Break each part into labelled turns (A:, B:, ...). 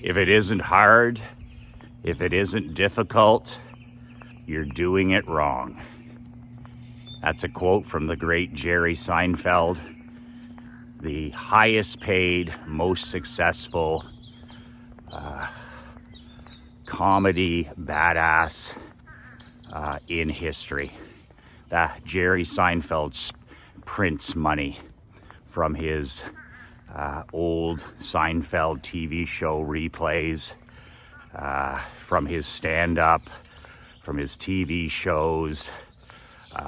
A: If it isn't hard, if it isn't difficult, you're doing it wrong. That's a quote from the great Jerry Seinfeld, the highest paid, most successful comedy badass in history. That Jerry Seinfeld prints money from his old Seinfeld TV show replays, from his stand-up, from his TV shows.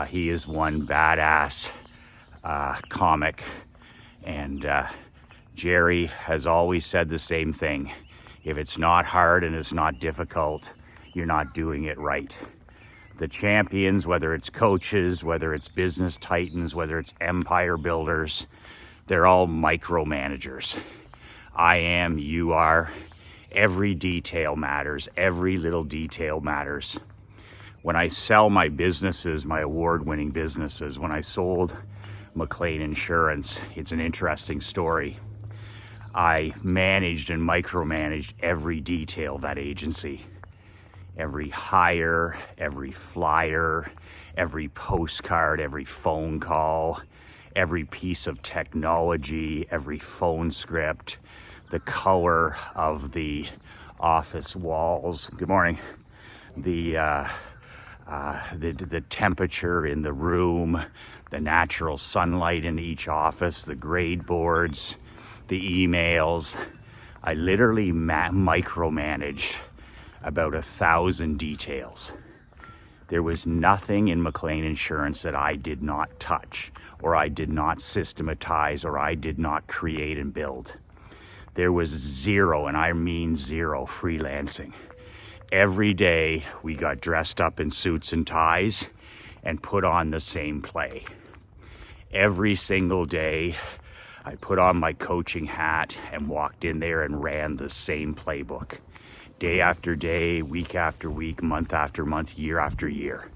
A: He is one badass comic, and Jerry has always said the same thing. If it's not hard and it's not difficult, you're not doing it right. The champions, whether it's coaches, whether it's business titans, whether it's empire builders, they're all micromanagers. I am, you are. Every detail matters. Every little detail matters. When I sell my businesses, my award-winning businesses, when I sold McLean Insurance, it's an interesting story. I managed and micromanaged every detail of that agency. Every hire, every flyer, every postcard, every phone call, every piece of technology, every phone script, the color of the office walls. Good morning. The temperature in the room, the natural sunlight in each office, the grade boards, the emails. I literally micromanage about 1,000 details. There was nothing in McLean Insurance that I did not touch, or I did not systematize, or I did not create and build. There was zero, and I mean zero, freelancing. Every day we got dressed up in suits and ties and put on the same play. Every single day I put on my coaching hat and walked in there and ran the same playbook. Day after day, week after week, month after month, year after year.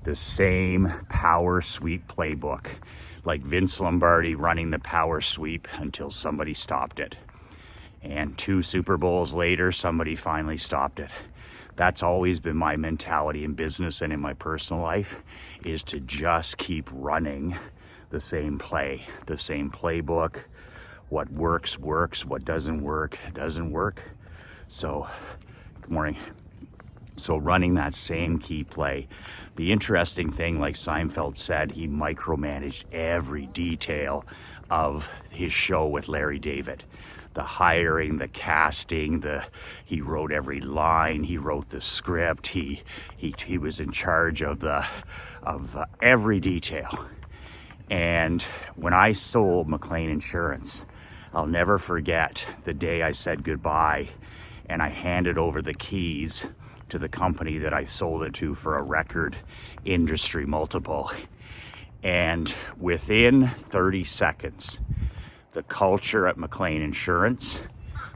A: The same power sweep playbook, like Vince Lombardi running the power sweep until somebody stopped it. And 2 Super Bowls later, somebody finally stopped it. That's always been my mentality in business and in my personal life, is to just keep running the same play, the same playbook. What works, works. What doesn't work, doesn't work. So, good morning. So running that same key play. The interesting thing, like Seinfeld said, he micromanaged every detail of his show with Larry David. The hiring, the casting, he wrote every line, he wrote the script, he was in charge of every detail. And when I sold McLean Insurance, I'll never forget the day I said goodbye and I handed over the keys to the company that I sold it to for a record industry multiple. And within 30 seconds, the culture at McLean Insurance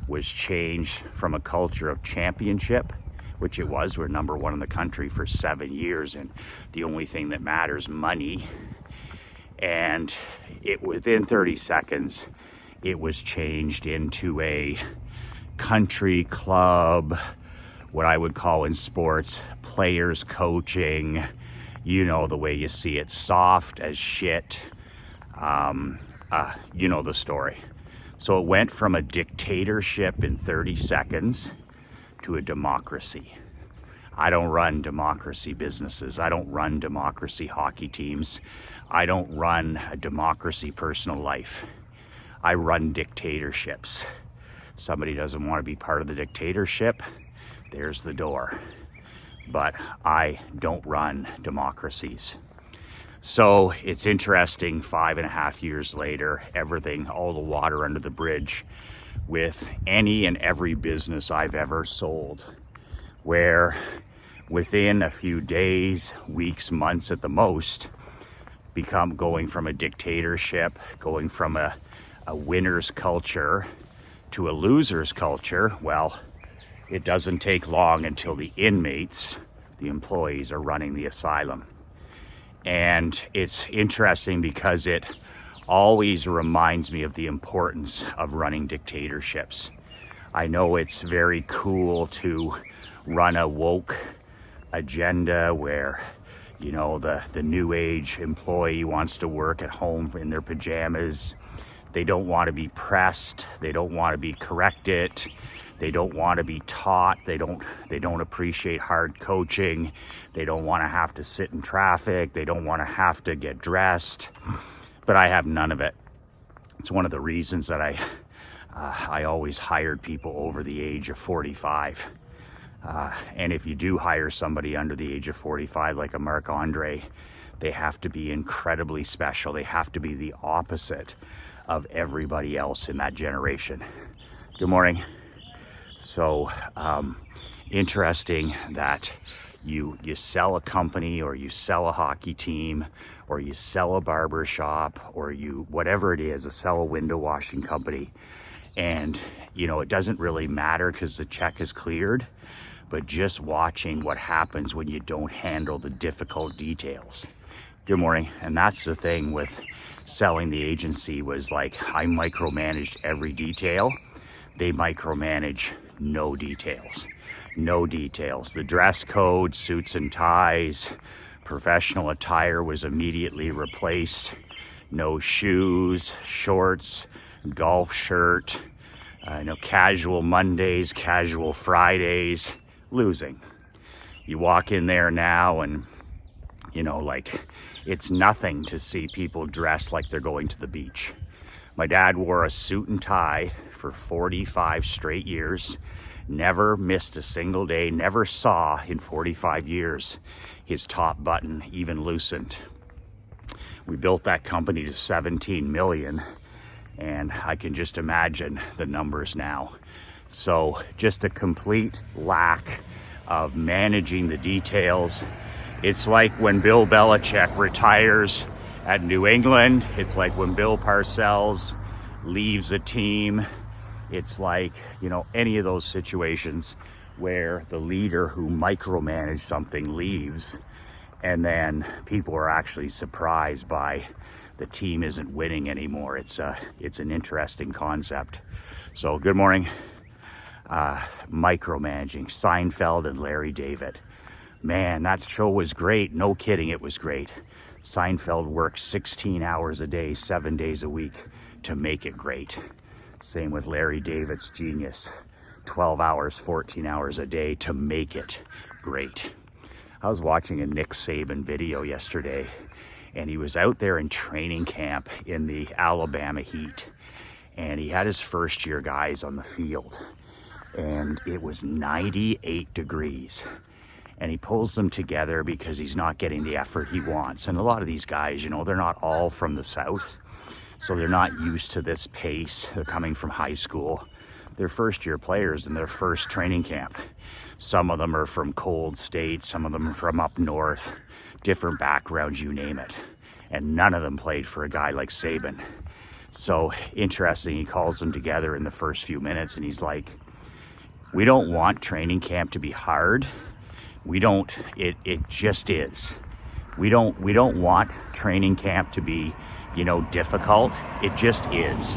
A: was changed from a culture of championship, which it was. We're number 1 in the country for 7 years, and the only thing that matters, money. And within 30 seconds, it was changed into a country club, what I would call in sports, players coaching, you know the way you see it, soft as shit. You know the story. So it went from a dictatorship in 30 seconds to a democracy. I don't run democracy businesses. I don't run democracy hockey teams. I don't run a democracy personal life. I run dictatorships. Somebody doesn't want to be part of the dictatorship, there's the door. But I don't run democracies. So it's interesting, 5.5 years later, everything, all the water under the bridge with any and every business I've ever sold, where within a few days, weeks, months at the most, going from a dictatorship, going from a winner's culture to a loser's culture. Well, it doesn't take long until the inmates, the employees, are running the asylum. And it's interesting because it always reminds me of the importance of running dictatorships. I know it's very cool to run a woke agenda where, you know, the new age employee wants to work at home in their pajamas. They don't want to be pressed. They don't want to be corrected. They don't want to be taught. They don't appreciate hard coaching. They don't want to have to sit in traffic. They don't want to have to get dressed. But I have none of it. It's one of the reasons that I always hired people over the age of 45. And if you do hire somebody under the age of 45, like a Marc Andre, they have to be incredibly special. They have to be the opposite of everybody else in that generation. Good morning. So interesting that you sell a company, or you sell a hockey team, or you sell a barber shop, or you, whatever it is, sell a window washing company. And, you know, it doesn't really matter because the check is cleared, but just watching what happens when you don't handle the difficult details. Good morning. And that's the thing with selling the agency, was like, I micromanaged every detail. They micromanage no details. No details. The dress code, suits and ties, professional attire was immediately replaced. No shoes, shorts, golf shirt, casual Mondays, casual Fridays, losing. You walk in there now and, you know, like, it's nothing to see people dressed like they're going to the beach. My dad wore a suit and tie for 45 straight years, never missed a single day, never saw in 45 years his top button even loosened. We built that company to 17 million, and I can just imagine the numbers now. So just a complete lack of managing the details. It's like when Bill Belichick retires at New England. It's like when Bill Parcells leaves a team. It's like, you know, any of those situations where the leader who micromanaged something leaves, and then people are actually surprised by the team isn't winning anymore. It's an interesting concept. So good morning. Micromanaging, Seinfeld and Larry David. Man, that show was great. No kidding, it was great. Seinfeld worked 16 hours a day, 7 days a week to make it great. Same with Larry David's genius. 12 hours, 14 hours a day to make it great. I was watching a Nick Saban video yesterday, and he was out there in training camp in the Alabama heat, and he had his first year guys on the field, and it was 98 degrees. And he pulls them together because he's not getting the effort he wants. And a lot of these guys, you know, they're not all from the South, so they're not used to this pace. They're coming from high school. They're first year players in their first training camp. Some of them are from cold states, some of them are from up north, different backgrounds, you name it. And none of them played for a guy like Saban. So interesting, he calls them together in the first few minutes and he's like, we don't want training camp to be hard. It just is. We don't want training camp to be, you know, difficult. It just is.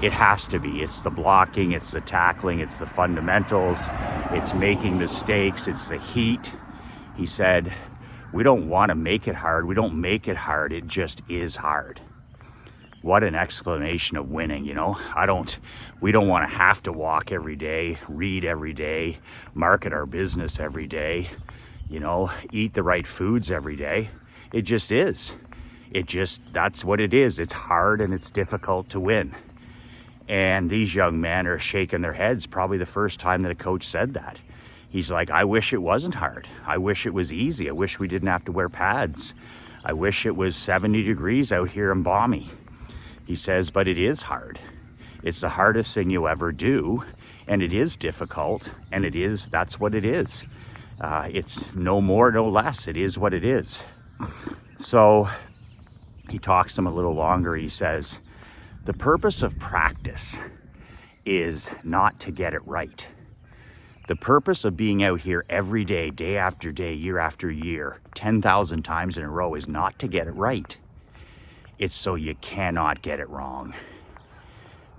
A: It has to be. It's the blocking, it's the tackling, it's the fundamentals, it's making mistakes, it's the heat. He said, we don't want to make it hard. We don't make it hard. It just is hard. What an explanation of winning, you know? We don't want to have to walk every day, read every day, market our business every day, you know, eat the right foods every day. It just is. That's what it is. It's hard and it's difficult to win. And these young men are shaking their heads, probably the first time that a coach said that. He's like, I wish it wasn't hard. I wish it was easy. I wish we didn't have to wear pads. I wish it was 70 degrees out here and balmy. He says, but it is hard. It's the hardest thing you ever do, and it is difficult, and that's what it is. It's no more, no less. It is what it is. So he talks to him a little longer. He says, the purpose of practice is not to get it right. The purpose of being out here every day, day after day, year after year, 10,000 times in a row is not to get it right. It's so you cannot get it wrong.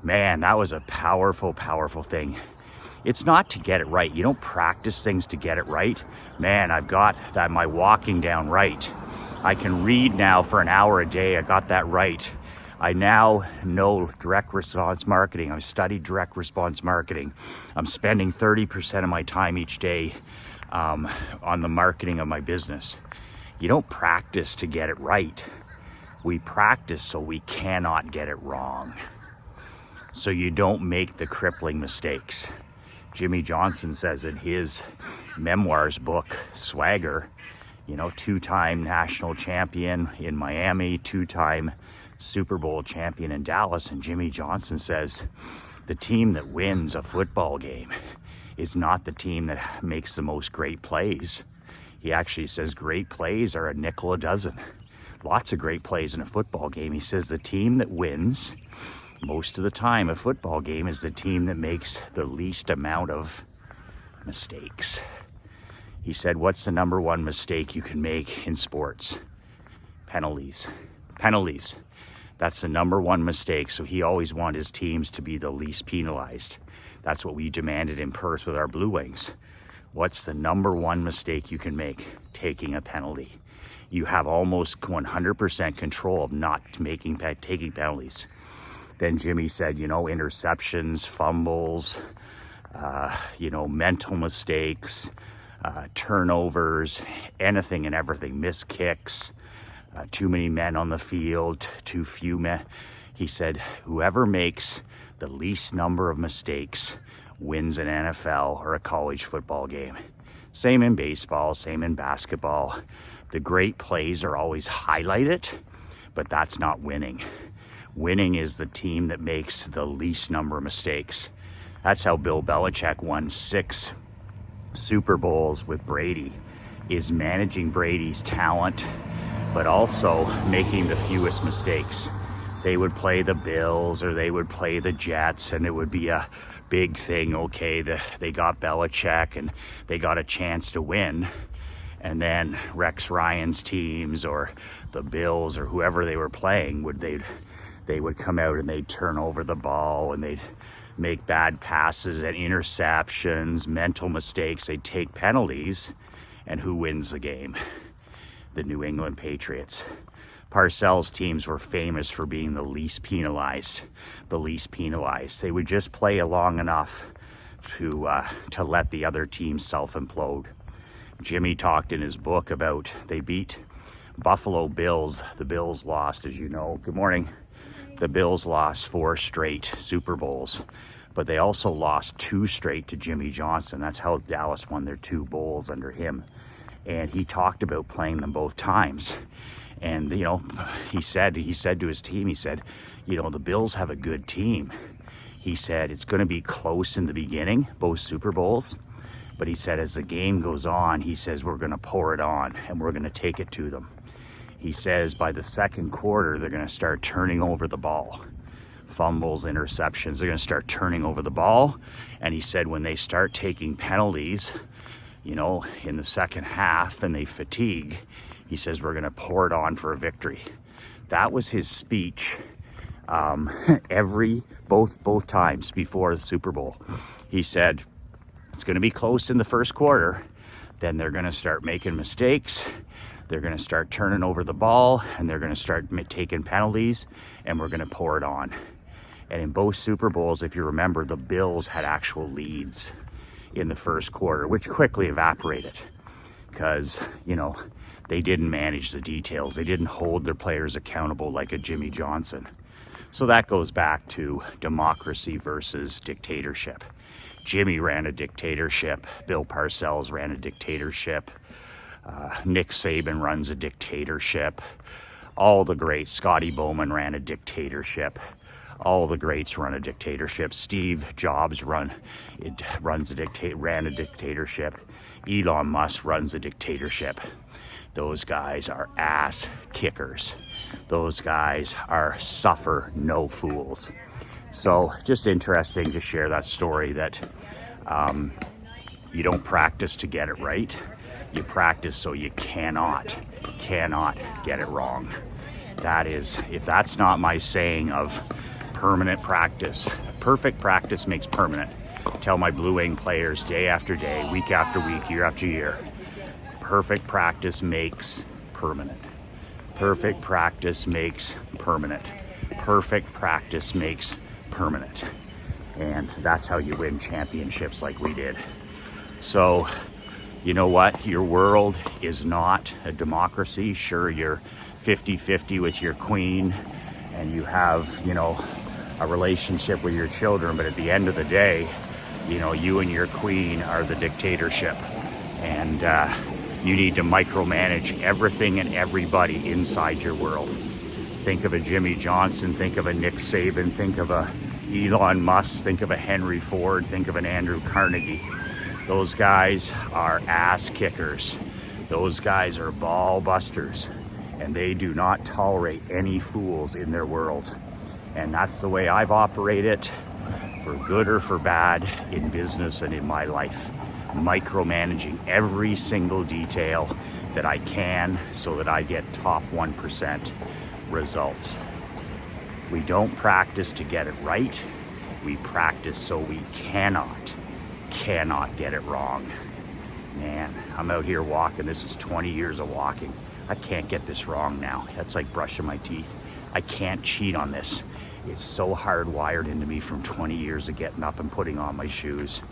A: Man, that was a powerful, powerful thing. It's not to get it right. You don't practice things to get it right. Man, I've got that, my walking down right. I can read now for an hour a day. I got that right. I now know direct response marketing. I've studied direct response marketing. I'm spending 30% of my time each day on the marketing of my business. You don't practice to get it right. We practice so we cannot get it wrong. So you don't make the crippling mistakes. Jimmy Johnson says in his memoirs book, Swagger, you know, 2-time national champion in Miami, 2-time Super Bowl champion in Dallas. And Jimmy Johnson says the team that wins a football game is not the team that makes the most great plays. He actually says great plays are a nickel a dozen. Lots of great plays in a football game. He says the team that wins most of the time a football game is the team that makes the least amount of mistakes. He said, what's the number one mistake you can make in sports? Penalties. Penalties. That's the number one mistake. So he always wanted his teams to be the least penalized. That's what we demanded in Perth with our Blue Wings. What's the number one mistake you can make? Taking a penalty. You have almost 100% control of not taking penalties. Then Jimmy said, you know, interceptions, fumbles, you know, mental mistakes, turnovers, anything and everything, missed kicks, too many men on the field, too few men. He said, whoever makes the least number of mistakes wins an NFL or a college football game. Same in baseball, same in basketball. The great plays are always highlighted, but that's not winning. Winning is the team that makes the least number of mistakes. That's how Bill Belichick won 6 Super Bowls with Brady, is managing Brady's talent, but also making the fewest mistakes. They would play the Bills or they would play the Jets and it would be a big thing. Okay, they got Belichick and they got a chance to win. And then Rex Ryan's teams or the Bills or whoever they were playing, they would come out and they'd turn over the ball and they'd make bad passes and interceptions, mental mistakes. They'd take penalties. And who wins the game? The New England Patriots. Parcells' teams were famous for being the least penalized. They would just play long enough to let the other team self-implode. Jimmy talked in his book about they beat Buffalo Bills. The Bills lost, as you know. Good morning. The Bills lost 4 straight Super Bowls, but they also lost 2 straight to Jimmy Johnson. That's how Dallas won their 2 bowls under him. And he talked about playing them both times. And, you know, he said to his team, he said, you know, the Bills have a good team. He said, it's going to be close in the beginning, both Super Bowls. But he said, as the game goes on, he says, we're going to pour it on and we're going to take it to them. He says by the second quarter, they're going to start turning over the ball. Fumbles, interceptions, they're going to start turning over the ball. And he said when they start taking penalties, you know, in the second half and they fatigue, he says, we're going to pour it on for a victory. That was his speech both times before the Super Bowl. He said, it's going to be close in the first quarter. Then they're going to start making mistakes. They're going to start turning over the ball and they're going to start taking penalties and we're going to pour it on. And in both Super Bowls, if you remember, the Bills had actual leads in the first quarter, which quickly evaporated because, you know, they didn't manage the details. They didn't hold their players accountable like a Jimmy Johnson. So that goes back to democracy versus dictatorship. Jimmy ran a dictatorship. Bill Parcells ran a dictatorship. Nick Saban runs a dictatorship. All the greats, Scotty Bowman ran a dictatorship. All the greats run a dictatorship. Steve Jobs ran a dictatorship. Elon Musk runs a dictatorship. Those guys are ass kickers. Those guys are suffer no fools. So just interesting to share that story that you don't practice to get it right. You practice so you cannot get it wrong. That is, if that's not my saying of permanent practice, perfect practice makes permanent. Tell tell my Blue Wing players day after day, week after week, year after year, perfect practice makes permanent. Perfect practice makes permanent. Perfect practice makes permanent. And that's how you win championships like we did. So, you know what? Your world is not a democracy. Sure, you're 50-50 with your queen and you have, you know, a relationship with your children, but at the end of the day, you know, you and your queen are the dictatorship. And you need to micromanage everything and everybody inside your world. Think of a Jimmy Johnson, think of a Nick Saban, think of a Elon Musk, think of a Henry Ford, think of an Andrew Carnegie. Those guys are ass kickers. Those guys are ball busters, and they do not tolerate any fools in their world. And that's the way I've operated, for good or for bad, in business and in my life. Micromanaging every single detail that I can so that I get top 1% results. We don't practice to get it right. We practice so we cannot get it wrong. Man, I'm out here walking. This is 20 years of walking. I can't get this wrong now. That's like brushing my teeth. I can't cheat on this. It's so hardwired into me from 20 years of getting up and putting on my shoes.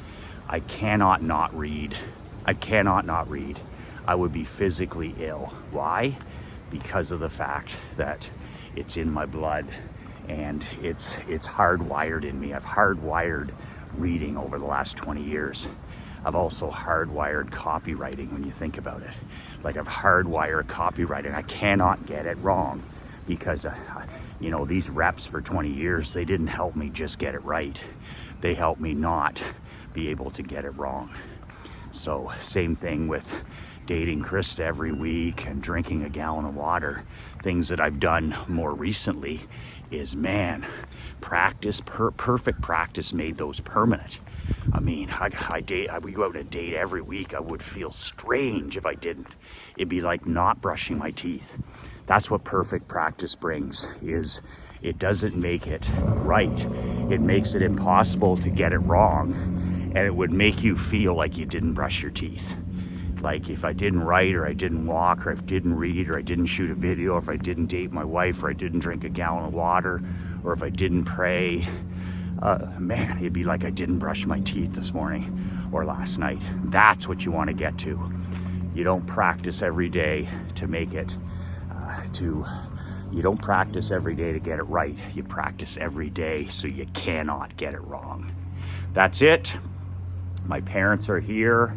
A: I cannot not read. I cannot not read. I would be physically ill. Why? Because of the fact that it's in my blood and it's hardwired in me. I've hardwired reading over the last 20 years. I've also hardwired copywriting when you think about it. Like I've hardwired copywriting. I cannot get it wrong because, you know, these reps for 20 years, they didn't help me just get it right. They helped me not be able to get it wrong. So same thing with dating Krista every week and drinking a gallon of water. Things that I've done more recently is, man, practice, perfect practice made those permanent. I mean, we go out on a date every week. I would feel strange if I didn't. It'd be like not brushing my teeth. That's what perfect practice brings, is it doesn't make it right. It makes it impossible to get it wrong. And it would make you feel like you didn't brush your teeth. Like if I didn't write, or I didn't walk, or I didn't read, or I didn't shoot a video, or if I didn't date my wife, or I didn't drink a gallon of water, or if I didn't pray, man, it'd be like I didn't brush my teeth this morning or last night. That's what you want to get to. You don't practice every day to make it, you don't practice every day to get it right. You practice every day so you cannot get it wrong. That's it. My parents are here.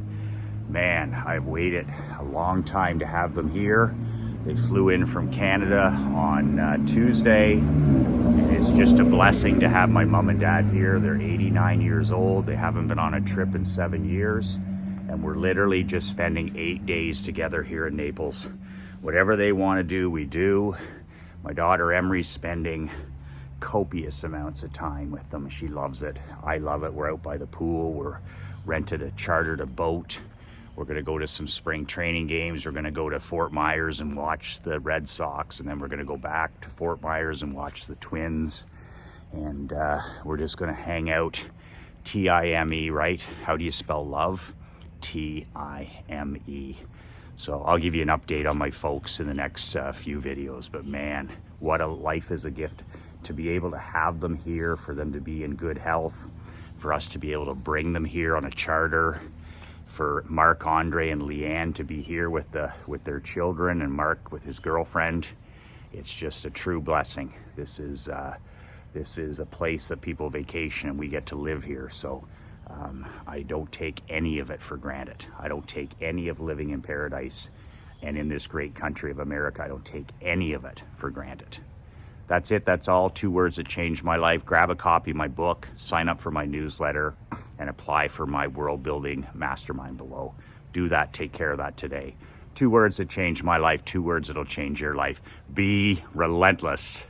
A: Man, I've waited a long time to have them here. They flew in from Canada on Tuesday, and it's just a blessing to have my mom and dad here. They're 89 years old. They haven't been on a trip in 7 years, and we're literally just spending 8 days together here in Naples. Whatever they want to do, we do. My daughter Emery's spending copious amounts of time with them. She loves it. I love it. We're out by the pool. We're chartered a boat. We're going to go to some spring training games. We're going to go to Fort Myers and watch the Red Sox. And then we're going to go back to Fort Myers and watch the Twins. And we're just going to hang out. T-I-M-E, right? How do you spell love? T-I-M-E. So I'll give you an update on my folks in the next few videos. But man, what a life is a gift. To be able to have them here, for them to be in good health, for us to be able to bring them here on a charter, for Mark, Andre, and Leanne to be here with their children, and Mark with his girlfriend. It's just a true blessing. This is a place that people vacation, and we get to live here. So I don't take any of it for granted. I don't take any of living in paradise and in this great country of America. I don't take any of it for granted. That's it. That's all. 2 words that changed my life. Grab a copy of my book, sign up for my newsletter, and apply for my world building mastermind below. Do that. Take care of that today. 2 words that changed my life. 2 words that'll change your life. Be relentless.